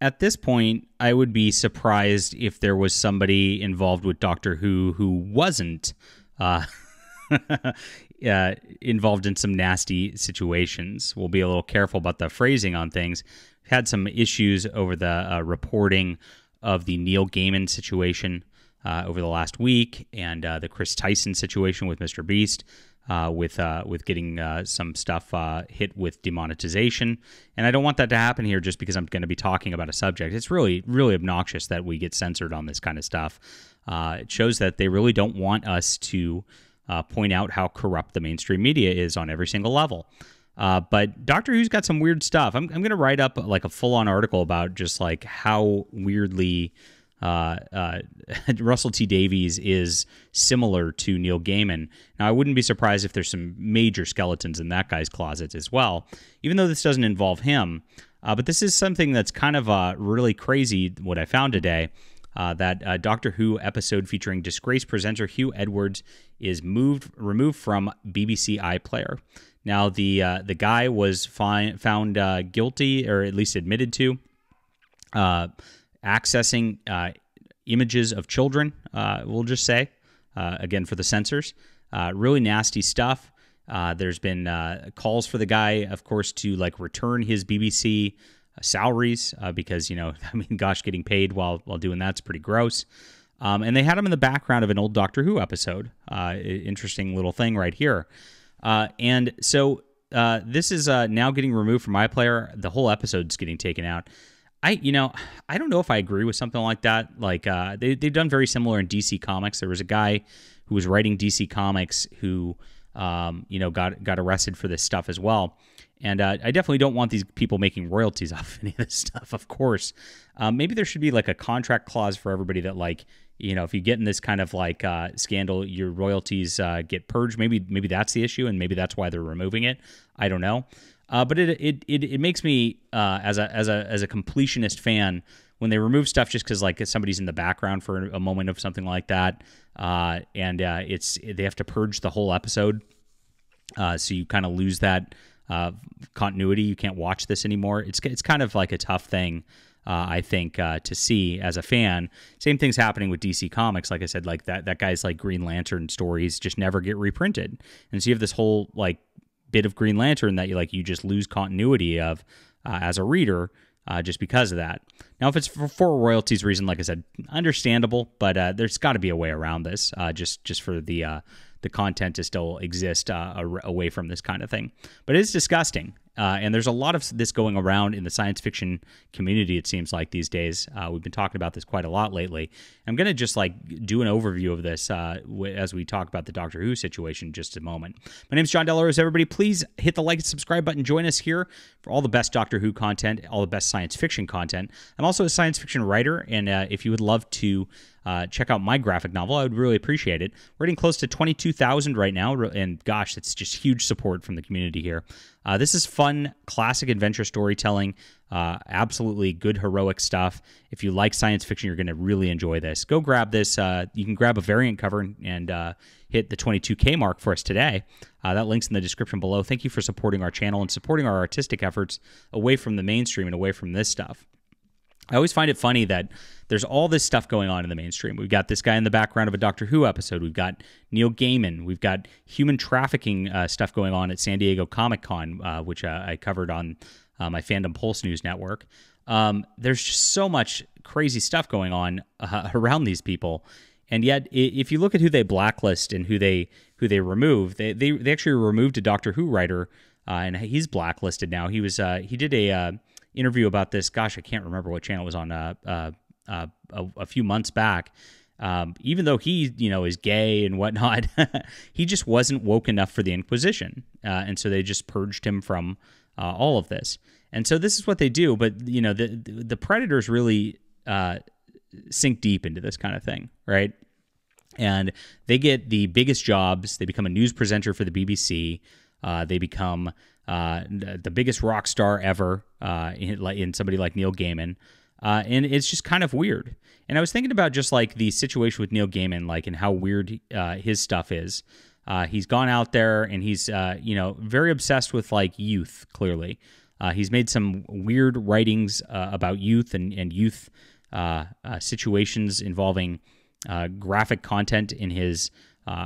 at this point, I would be surprised if there was somebody involved with Doctor who wasn't uh, involved in some nasty situations. We'll be a little careful about the phrasing on things. We've had some issues over the reporting of the Neil Gaiman situation over the last week, and the Chris Tyson situation with Mr. Beast. With getting some stuff hit with demonetization. And I don't want that to happen here just because I'm going to be talking about a subject. It's really, really obnoxious that we get censored on this kind of stuff. It shows that they really don't want us to point out how corrupt the mainstream media is on every single level. But Doctor Who's got some weird stuff. I'm going to write up like a full-on article about just like how weirdly Russell T Davies is similar to Neil Gaiman. Now, I wouldn't be surprised if there's some major skeletons in that guy's closet as well, even though this doesn't involve him. But this is something that's kind of really crazy, what I found today, that Doctor Who episode featuring disgraced presenter Hugh Edwards is removed from BBC iPlayer. Now, the guy was found guilty, or at least admitted to, accessing images of children, we'll just say, again, for the censors. Really nasty stuff. There's been calls for the guy, of course, to like return his BBC salaries because, I mean, gosh, getting paid while doing that's pretty gross. And they had him in the background of an old Doctor Who episode. Interesting little thing right here. And so this is now getting removed from iPlayer. The whole episode's getting taken out. I don't know if I agree with something like that. Like they've done very similar in DC Comics. There was a guy who was writing DC Comics who got arrested for this stuff as well. And I definitely don't want these people making royalties off any of this stuff, of course. Maybe there should be like a contract clause for everybody that like, if you get in this kind of like scandal, your royalties get purged. Maybe that's the issue, and maybe that's why they're removing it. I don't know. But it makes me as a completionist fan when they remove stuff just because like somebody's in the background for a moment of something like that, and they have to purge the whole episode, so you kind of lose that continuity. You can't watch this anymore. It's kind of like a tough thing, I think, to see as a fan. Same thing's happening with DC Comics. Like I said, like that guy's like Green Lantern stories just never get reprinted, and so you have this whole like bit of Green Lantern that you just lose continuity of as a reader just because of that. Now, if it's for royalties reason, like I said, understandable, but there's got to be a way around this just for the content to still exist away from this kind of thing. But it's disgusting. And there's a lot of this going around in the science fiction community, it seems like, these days. We've been talking about this quite a lot lately. I'm going to just do an overview of this as we talk about the Doctor Who situation in just a moment. My name is John Delarose. Everybody, please hit the like and subscribe button. Join us here for all the best Doctor Who content, all the best science fiction content. I'm also a science fiction writer, and if you would love to check out my graphic novel, I would really appreciate it. We're getting close to 22,000 right now, and gosh, that's just huge support from the community here. This is fun, classic adventure storytelling, absolutely good heroic stuff. If you like science fiction, you're going to really enjoy this. Go grab this. You can grab a variant cover and hit the 22K mark for us today. That link's in the description below. Thank you for supporting our channel and supporting our artistic efforts away from the mainstream and away from this stuff. I always find it funny that there's all this stuff going on in the mainstream. We've got this guy in the background of a Doctor Who episode. We've got Neil Gaiman. We've got human trafficking stuff going on at San Diego Comic-Con, which I covered on my Fandom Pulse News Network. There's just so much crazy stuff going on around these people. And yet, if you look at who they blacklist and who they remove, they actually removed a Doctor Who writer, and he's blacklisted now. He did a interview about this. Gosh, I can't remember what channel it was on a few months back. Even though he, is gay and whatnot, he just wasn't woke enough for the Inquisition, and so they just purged him from all of this. And so this is what they do. But the predators really sink deep into this kind of thing, right? And they get the biggest jobs. They become a news presenter for the BBC. They become the biggest rock star ever in somebody like Neil Gaiman. And it's just kind of weird. And I was thinking about just like the situation with Neil Gaiman, and how weird his stuff is. He's gone out there and he's, very obsessed with youth, clearly. He's made some weird writings about youth and youth situations involving graphic content in his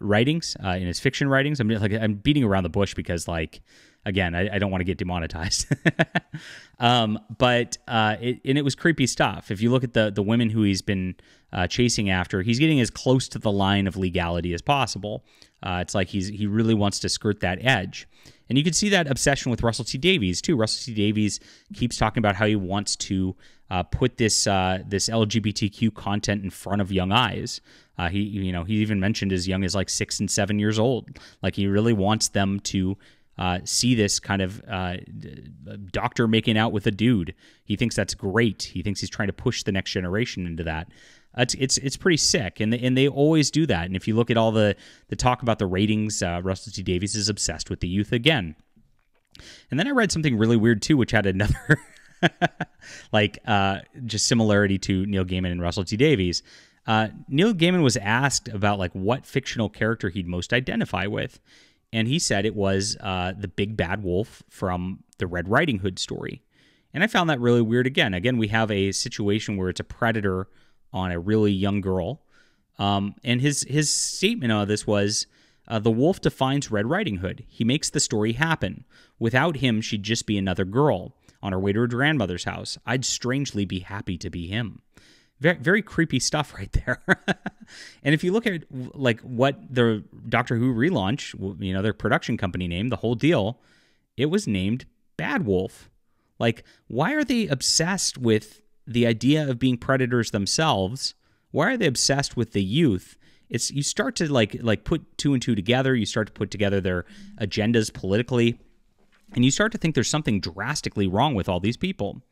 writings, in his fiction writings. I'm beating around the bush because, like, again, I don't want to get demonetized. But it was creepy stuff. If you look at the women who he's been chasing after, he's getting as close to the line of legality as possible. It's like he really wants to skirt that edge. And you can see that obsession with Russell T Davies, too. Russell T Davies keeps talking about how he wants to put this LGBTQ content in front of young eyes. He even mentioned as young as like 6 and 7 years old. Like, he really wants them to see this kind of doctor making out with a dude. He thinks that's great. He thinks he's trying to push the next generation into that. It's pretty sick, and they always do that. And if you look at all the talk about the ratings, Russell T Davies is obsessed with the youth again. And then I read something really weird too, which had another just similarity to Neil Gaiman and Russell T Davies. Neil Gaiman was asked about like what fictional character he'd most identify with, and he said it was the big bad wolf from the Red Riding Hood story. And I found that really weird. Again, we have a situation where it's a predator on a really young girl. And his statement on this was, the wolf defines Red Riding Hood. He makes the story happen. Without him, she'd just be another girl on her way to her grandmother's house. I'd strangely be happy to be him. Very, very creepy stuff right there. And if you look at like what the Doctor Who relaunch, their production company name, the whole deal, it was named Bad Wolf. Like, why are they obsessed with the idea of being predators themselves? Why are they obsessed with the youth? You start to like put two and two together. You start to put together their agendas politically, and you start to think there's something drastically wrong with all these people.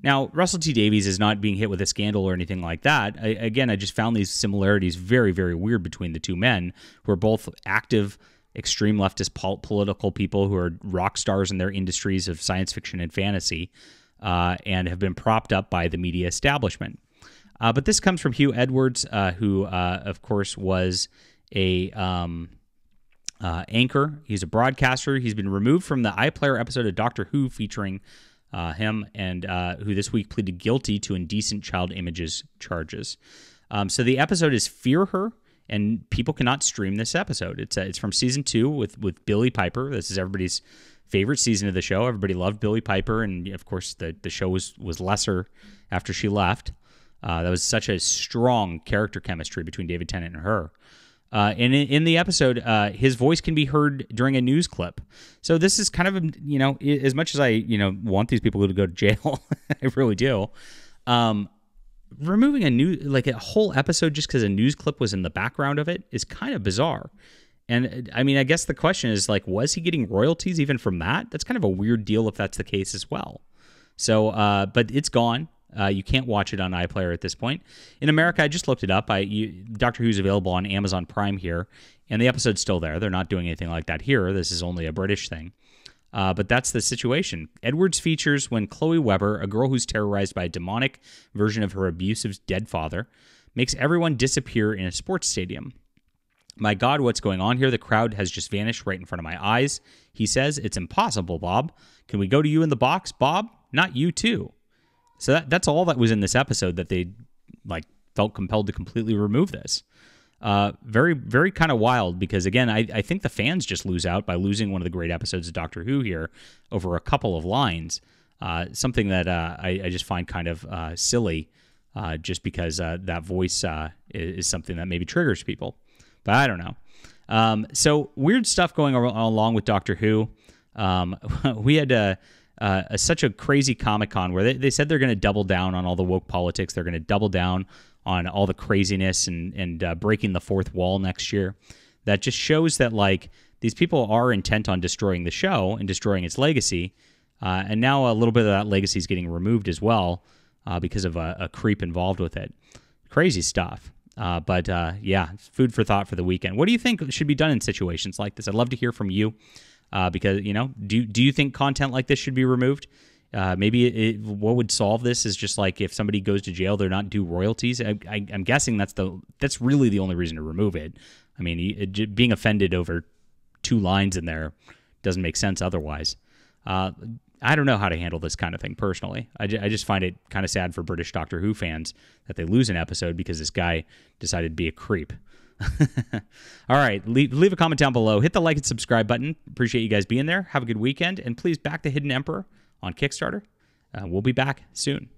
Now, Russell T Davies is not being hit with a scandal or anything like that. I just found these similarities very, very weird between the two men, who are both active, extreme leftist political people who are rock stars in their industries of science fiction and fantasy, and have been propped up by the media establishment. But this comes from Hugh Edwards, who, of course, was a anchor. He's a broadcaster. He's been removed from the iPlayer episode of Doctor Who featuring him, and who this week pleaded guilty to indecent child images charges. So the episode is Fear Her, and people cannot stream this episode. It's from season 2 with Billie Piper. This is everybody's favorite season of the show. Everybody loved Billie Piper, and of course the show was lesser after she left. That was such a strong character chemistry between David Tennant and her. And in the episode, his voice can be heard during a news clip. So this is kind of, as much as I, want these people to go to jail, I really do. Removing a whole episode just because a news clip was in the background of it is kind of bizarre. And I mean, I guess the question is like, was he getting royalties even from that? That's kind of a weird deal if that's the case as well. So, but it's gone. You can't watch it on iPlayer at this point. In America, I just looked it up. Doctor Who's available on Amazon Prime here, and the episode's still there. They're not doing anything like that here. This is only a British thing. But that's the situation. Edwards features when Chloe Webber, a girl who's terrorized by a demonic version of her abusive dead father, makes everyone disappear in a sports stadium. My God, what's going on here? The crowd has just vanished right in front of my eyes. He says, it's impossible, Bob. Can we go to you in the box, Bob? Not you, too. So that's all that was in this episode that they felt compelled to completely remove this. Very, very kind of wild because, again, I think the fans just lose out by losing one of the great episodes of Doctor Who here over a couple of lines. Something that I just find kind of silly just because that voice is something that maybe triggers people. But I don't know. So weird stuff going along with Doctor Who. We had such a crazy Comic-Con where they said they're going to double down on all the woke politics. They're going to double down on all the craziness and breaking the fourth wall next year. That just shows that these people are intent on destroying the show and destroying its legacy. And now a little bit of that legacy is getting removed as well because of a creep involved with it. Crazy stuff. But food for thought for the weekend. What do you think should be done in situations like this? I'd love to hear from you. Because, do you think content like this should be removed? Maybe what would solve this is just if somebody goes to jail, they're not due royalties. I'm guessing that's really the only reason to remove it. I mean, being offended over 2 lines in there doesn't make sense otherwise. I don't know how to handle this kind of thing personally. I just find it kind of sad for British Doctor Who fans that they lose an episode because this guy decided to be a creep. All right, leave a comment down below. Hit the like and subscribe button. Appreciate you guys being there. Have a good weekend, and please back the Hidden Emperor on Kickstarter. We'll be back soon.